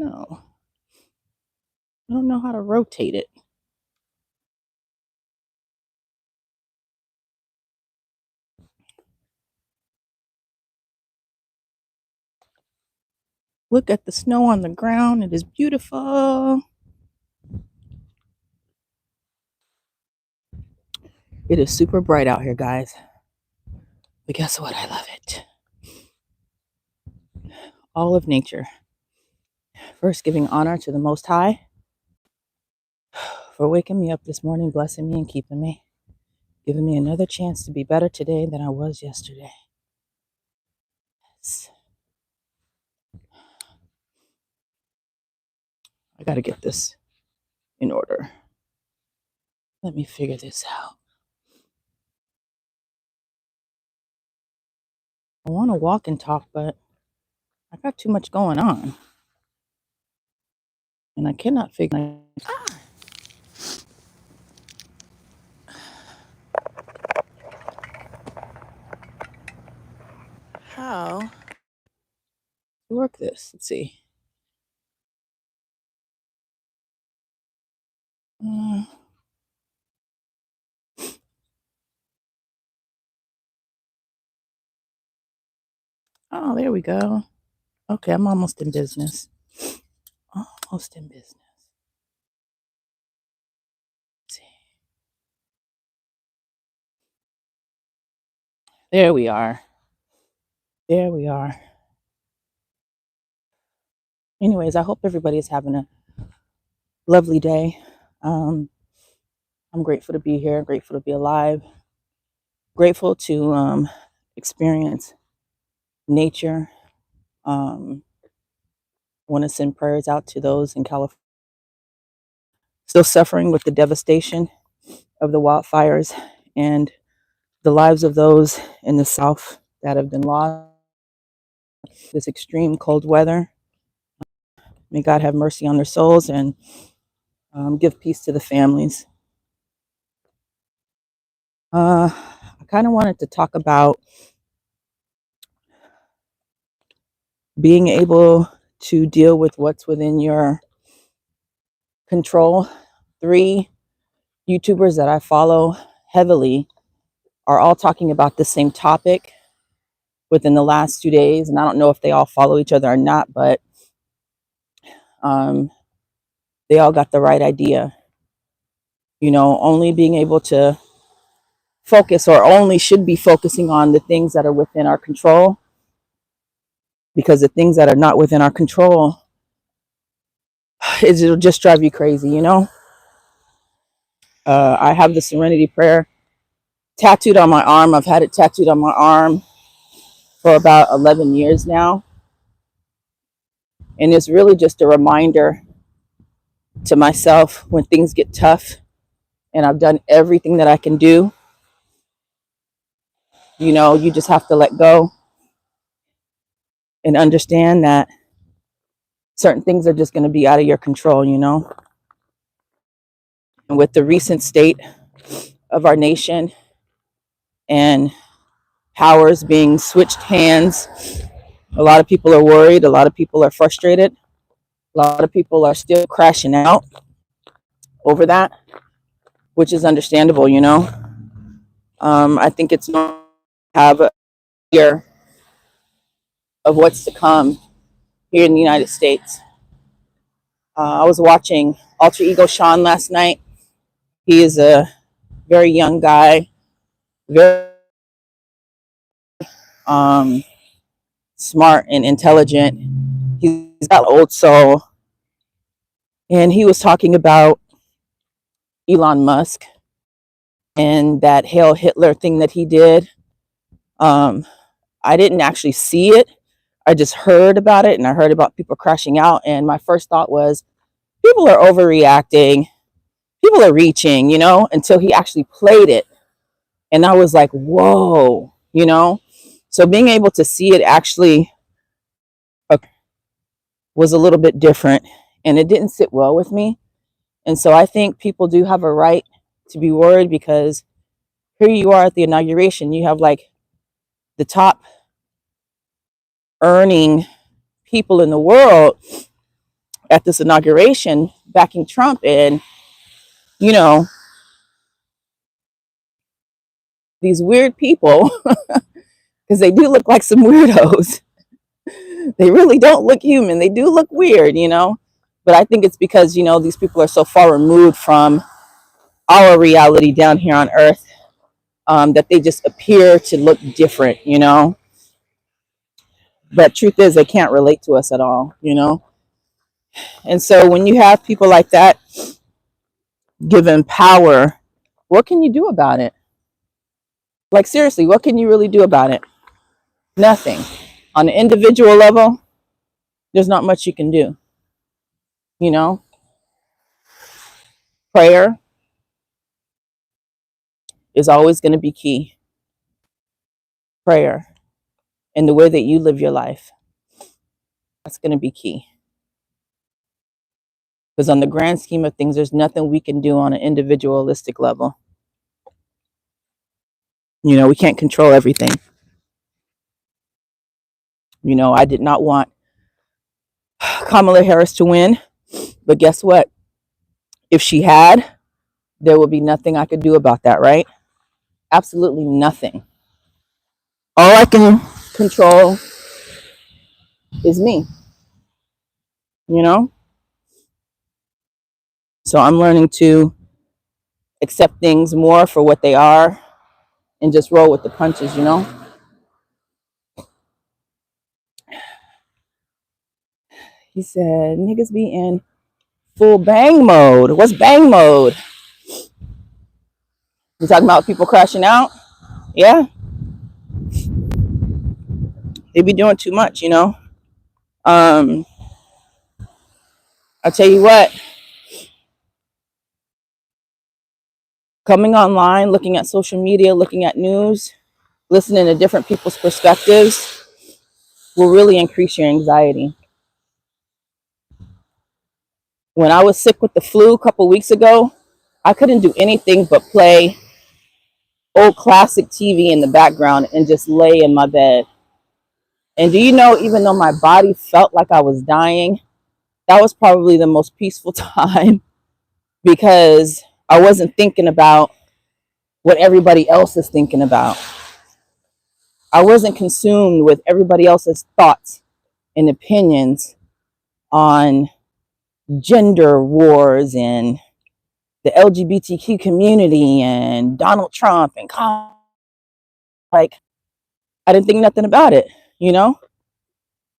No, I don't know how to rotate it. Look at the snow on the ground. It is beautiful. It is super bright out here, guys. But guess what? I love it. All of nature. First, giving honor to the Most High for waking me up this morning, blessing me and keeping me, giving me another chance to be better today than I was yesterday. Yes. I got to get this in order. Let me figure this out. I want to walk and talk, but I got too much going on. And I cannot figure how to work this. Let's see. Oh, there we go. Okay, I'm almost in business. Almost in business. Let's see. There we are. There we are. Anyways, I hope everybody's having a lovely day. I'm grateful to be here, grateful to be alive, grateful to experience nature. Want to send prayers out to those in California still suffering with the devastation of the wildfires and the lives of those in the South that have been lost. This extreme cold weather. May God have mercy on their souls and give peace to the families. I kind of wanted to talk about being able to deal with what's within your control. 3 YouTubers that I follow heavily are all talking about the same topic within the last 2 days. And I don't know if they all follow each other or not, but they all got the right idea. You know, only being able to focus or only should be focusing on the things that are within our control, because the things that are not within our control, it'll just drive you crazy, you know? I have the Serenity Prayer tattooed on my arm. I've had it tattooed on my arm for about 11 years now. And it's really just a reminder to myself when things get tough and I've done everything that I can do. You know, you just have to let go and understand that certain things are just going to be out of your control, you know? And with the recent state of our nation and powers being switched hands, a lot of people are worried. A lot of people are frustrated. A lot of people are still crashing out over that, which is understandable, you know? I think it's not have a fear of what's to come here in the United States. I was watching Alter Ego Sean last night. He is a very young guy, very smart and intelligent. He's got old soul. And he was talking about Elon Musk and that Hail Hitler thing that he did. I didn't actually see it. I just heard about it, and I heard about people crashing out. And my first thought was, people are overreacting. People are reaching, you know, until he actually played it. And I was like, whoa, you know? So being able to see it actually was a little bit different, and it didn't sit well with me. And so I think people do have a right to be worried, because here you are at the inauguration. You have like the top earning people in the world at this inauguration backing Trump, and you know, these weird people, because they do look like some weirdos. They really don't look human. They do look weird, you know. But I think it's because, you know, these people are so far removed from our reality down here on Earth, that they just appear to look different, you know. But truth is, they can't relate to us at all, you know. And so when you have people like that given power, what can you do about it? Like, seriously, what can you really do about it? Nothing. On an individual level, there's not much you can do, you know. Prayer is always going to be key. Prayer and the way that you live your life, that's going to be key. Because on the grand scheme of things, there's nothing we can do on an individualistic level. You know, we can't control everything. You know, I did not want Kamala Harris to win, but guess what? If she had, there would be nothing I could do about that, right? Absolutely nothing. All I can control is me, you know? So I'm learning to accept things more for what they are and just roll with the punches, you know? He said, niggas be in full bang mode. What's bang mode? You talking about people crashing out? Yeah, they be doing too much, you know? Um, I'll tell you what, coming online, looking at social media, looking at news, listening to different people's perspectives will really increase your anxiety. When I was sick with the flu a couple weeks ago, I couldn't do anything but play old classic TV in the background and just lay in my bed. And do you know, even though my body felt like I was dying, that was probably the most peaceful time because I wasn't thinking about what everybody else is thinking about. I wasn't consumed with everybody else's thoughts and opinions on gender wars and the LGBTQ community and Donald Trump and like, I didn't think nothing about it, you know?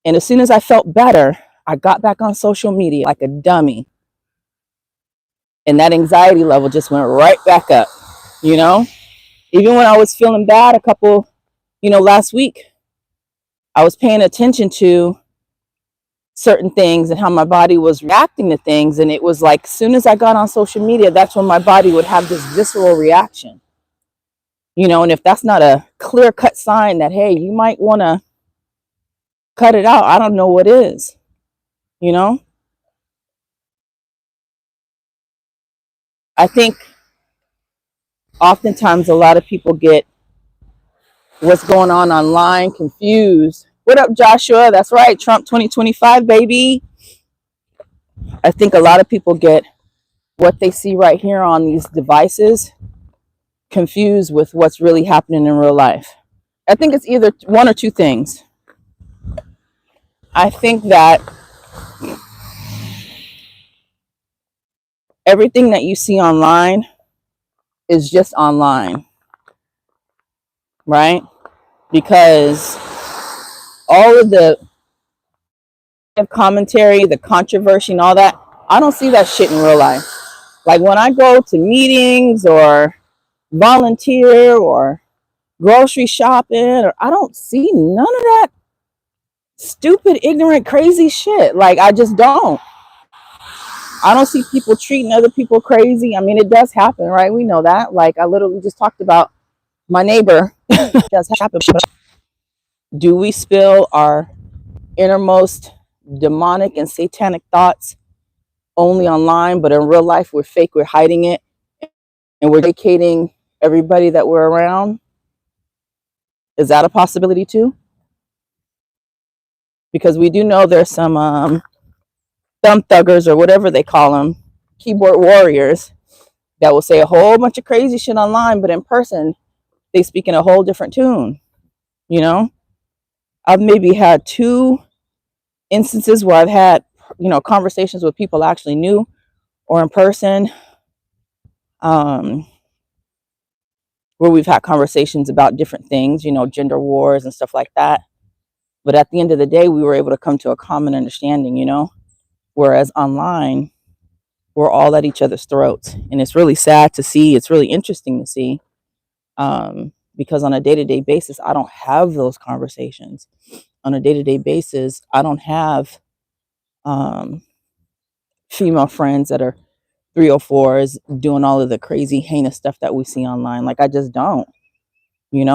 And as soon as I felt better, I got back on social media like a dummy. And that anxiety level just went right back up, you know? Even when I was feeling bad last week, I was paying attention to certain things and how my body was reacting to things. And it was like, as soon as I got on social media, that's when my body would have this visceral reaction, you know? And if that's not a clear cut sign that, hey, you might want to cut it out, I don't know what is, you know? I think oftentimes a lot of people get what's going on online confused. What up, Joshua? That's right, Trump 2025, baby. I think a lot of people get what they see right here on these devices confused with what's really happening in real life. I think it's either one or two things. I think that everything that you see online is just online, right? Because all of the commentary, the controversy, and all that, I don't see that shit in real life. Like when I go to meetings or volunteer or grocery shopping, or I don't see none of that stupid, ignorant, crazy shit. Like I just don't. I don't see people treating other people crazy. I mean, it does happen, right? We know that. Like I literally just talked about my neighbor. It does happen. Do we spill our innermost demonic and satanic thoughts only online, but in real life we're fake, we're hiding it, and we're educating everybody that we're around? Is that a possibility too? Because we do know there's some thumb thuggers or whatever they call them, keyboard warriors that will say a whole bunch of crazy shit online, but in person, they speak in a whole different tune. You know, I've maybe had two instances where I've had, conversations with people I actually knew or in person, um, where we've had conversations about different things, gender wars and stuff like that. But at the end of the day, we were able to come to a common understanding. Whereas online, we're all at each other's throats. And it's really sad to see. It's really interesting to see, because on a day-to-day basis, I don't have those conversations. On a day-to-day basis, I don't have um, female friends that are 304s doing all of the crazy, heinous stuff that we see online. Like, I just don't.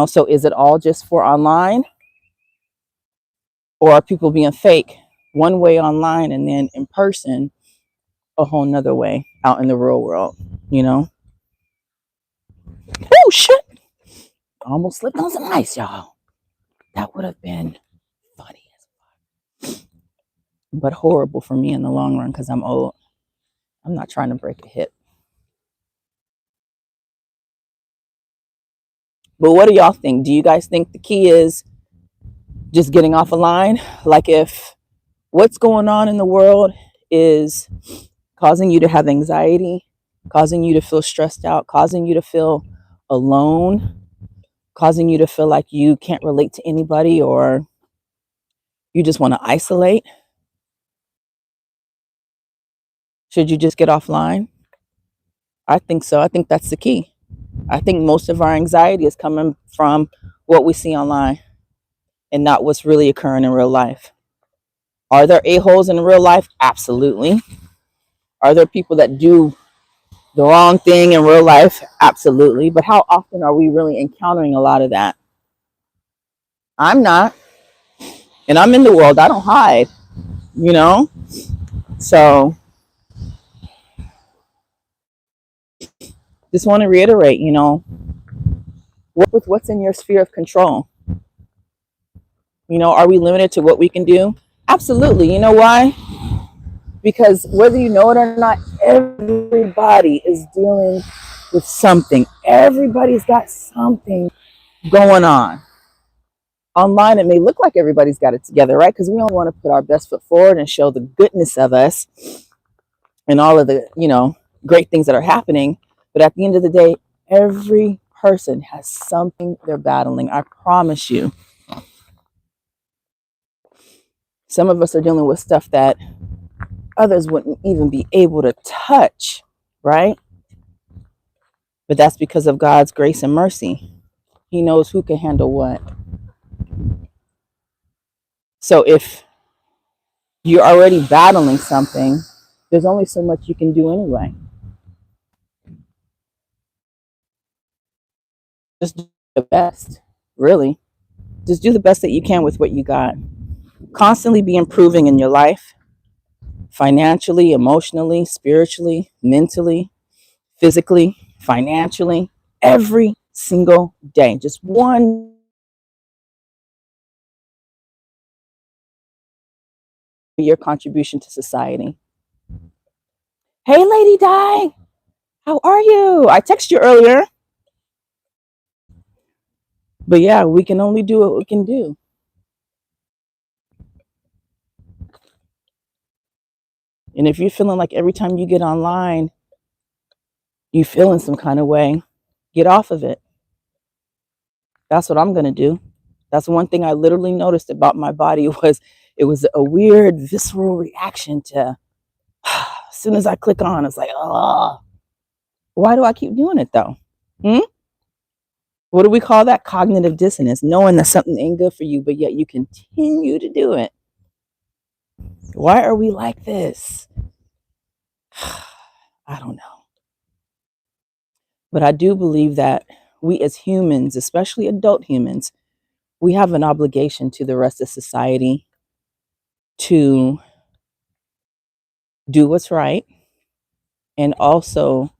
So is it all just for online? Or are people being fake one way online and then in person a whole nother way out in the real world? Oh shit! I almost slipped on some ice, y'all. That would have been funny, but horrible for me in the long run because I'm old. I'm not trying to break a hip. But what do y'all think? Do you guys think the key is just getting off a line? Like, if what's going on in the world is causing you to have anxiety, causing you to feel stressed out, causing you to feel alone, causing you to feel like you can't relate to anybody, or you just want to isolate, should you just get offline? I think so. I think that's the key. I think most of our anxiety is coming from what we see online and not what's really occurring in real life. Are there a-holes in real life? Absolutely. Are there people that do the wrong thing in real life? Absolutely. But how often are we really encountering a lot of that? I'm not. And I'm in the world. I don't hide, you know? So just want to reiterate, work with what's in your sphere of control. Are we limited to what we can do? Absolutely. You know why? Because whether you know it or not, everybody is dealing with something. Everybody's got something going on. Online, it may look like everybody's got it together, right? Because we all want to put our best foot forward and show the goodness of us and all of the, great things that are happening. But at the end of the day, every person has something they're battling. I promise you. Some of us are dealing with stuff that others wouldn't even be able to touch, right? But that's because of God's grace and mercy. He knows who can handle what. So if you're already battling something, there's only so much you can do anyway. Just do the best, really. Just do the best that you can with what you got. Constantly be improving in your life, financially, emotionally, spiritually, mentally, physically, financially, every single day. Just one your contribution to society. Hey, Lady Di, how are you? I texted you earlier. But yeah, we can only do what we can do. And if you're feeling like every time you get online, you feel in some kind of way, get off of it. That's what I'm going to do. That's one thing I literally noticed about my body was it was a weird visceral reaction to as soon as I click on, it's like, oh, why do I keep doing it though? What do we call that? Cognitive dissonance, knowing that something ain't good for you, but yet you continue to do it. Why are we like this? I don't know. But I do believe that we as humans, especially adult humans, we have an obligation to the rest of society to do what's right and also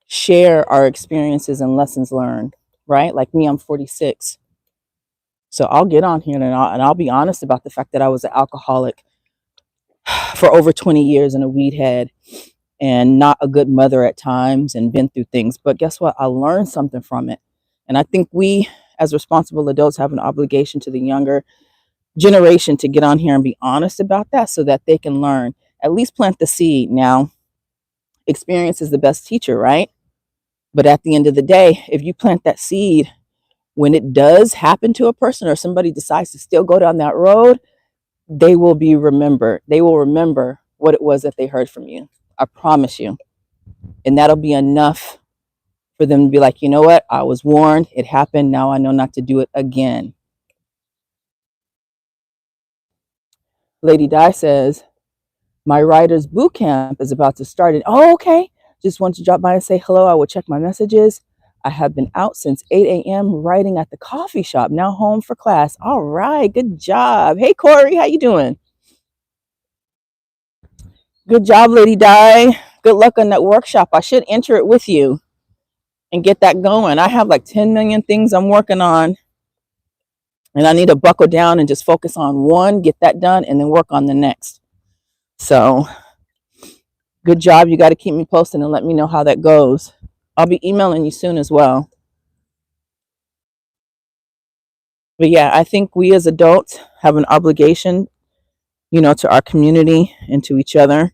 share our experiences and lessons learned, right? Like me, I'm 46. So I'll get on here and I'll be honest about the fact that I was an alcoholic for over 20 years and a weed head and not a good mother at times and been through things. But guess what? I learned something from it. And I think we, as responsible adults, have an obligation to the younger generation to get on here and be honest about that so that they can learn, at least plant the seed. Now, experience is the best teacher, right? But at the end of the day, if you plant that seed, when it does happen to a person or somebody decides to still go down that road, they will be remembered. They will remember what it was that they heard from you. I promise you. And that'll be enough for them to be like, you know what? I was warned. It happened. Now I know not to do it again. Lady Di says, my writer's boot camp is about to start. And oh, okay. Just wanted to drop by and say hello. I will check my messages. I have been out since 8 a.m. writing at the coffee shop. Now home for class. All right. Good job. Hey, Corey. How you doing? Good job, Lady Di. Good luck on that workshop. I should enter it with you and get that going. I have like 10 million things I'm working on, and I need to buckle down and just focus on one, get that done, and then work on the next. So good job. You got to keep me posted and let me know how that goes. I'll be emailing you soon as well. But yeah, I think we as adults have an obligation, to our community and to each other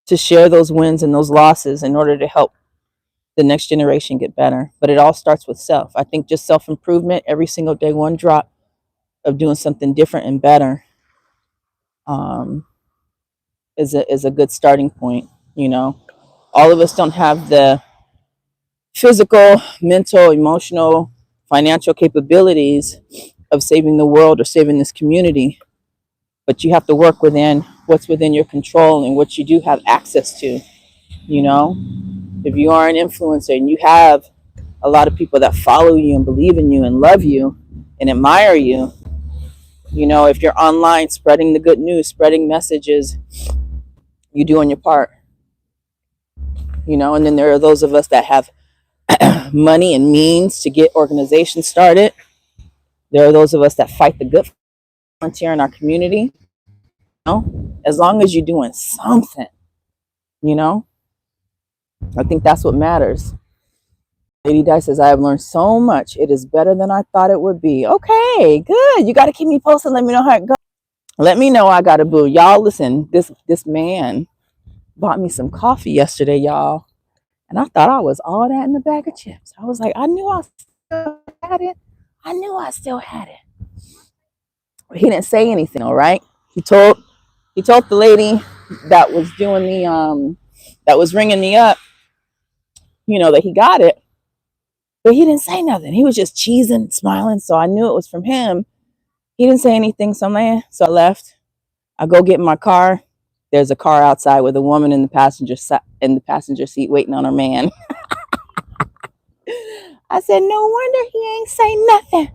to share those wins and those losses in order to help the next generation get better. But it all starts with self. I think just self-improvement every single day, one drop of doing something different and better is a good starting point. All of us don't have the physical, mental, emotional, financial capabilities of saving the world or saving this community, but you have to work within what's within your control and what you do have access to. If you are an influencer and you have a lot of people that follow you and believe in you and love you and admire you, if you're online spreading the good news, spreading messages, you doing your part. And then there are those of us that have money and means to get organizations started. There are those of us that fight the good volunteer in our community. As long as you're doing something, I think that's what matters. Lady Di says, I have learned so much. It is better than I thought it would be. Okay, good. You got to keep me posted. Let me know how it goes. Let me know I got a boo. Y'all, listen, this man bought me some coffee yesterday, y'all. And I thought I was all that in the bag of chips. I was like, I knew I still had it. I knew I still had it. But he didn't say anything, all right? He told the lady that was doing that was ringing me up, that he got it. But he didn't say nothing. He was just cheesing, smiling. So I knew it was from him. He didn't say anything. So I left. I go get in my car. There's a car outside with a woman in the passenger seat waiting on her man. I said, no wonder he ain't say nothing.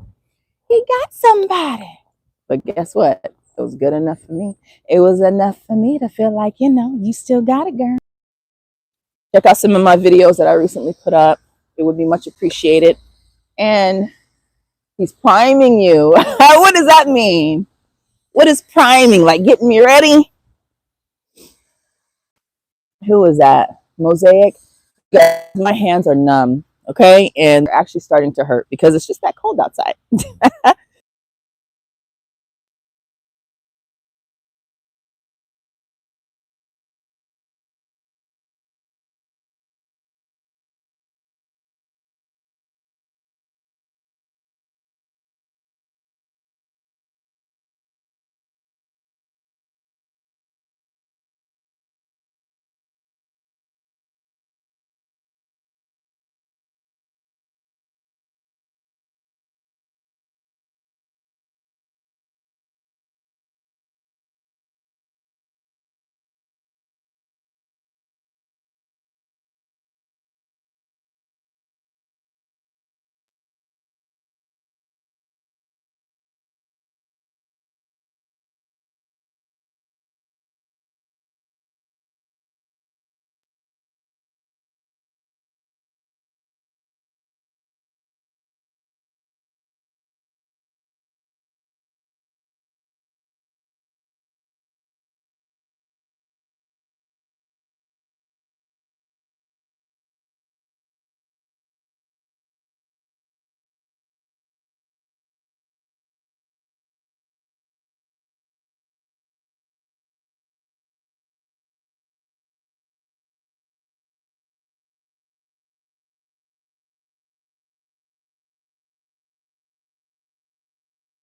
He got somebody. But guess what? It was good enough for me. It was enough for me to feel like, you still got it, girl. Check out some of my videos that I recently put up. It would be much appreciated. And he's priming you. What does that mean? What is priming? Like getting me ready? Who is that? Mosaic? My hands are numb, okay? And they're actually starting to hurt because it's just that cold outside.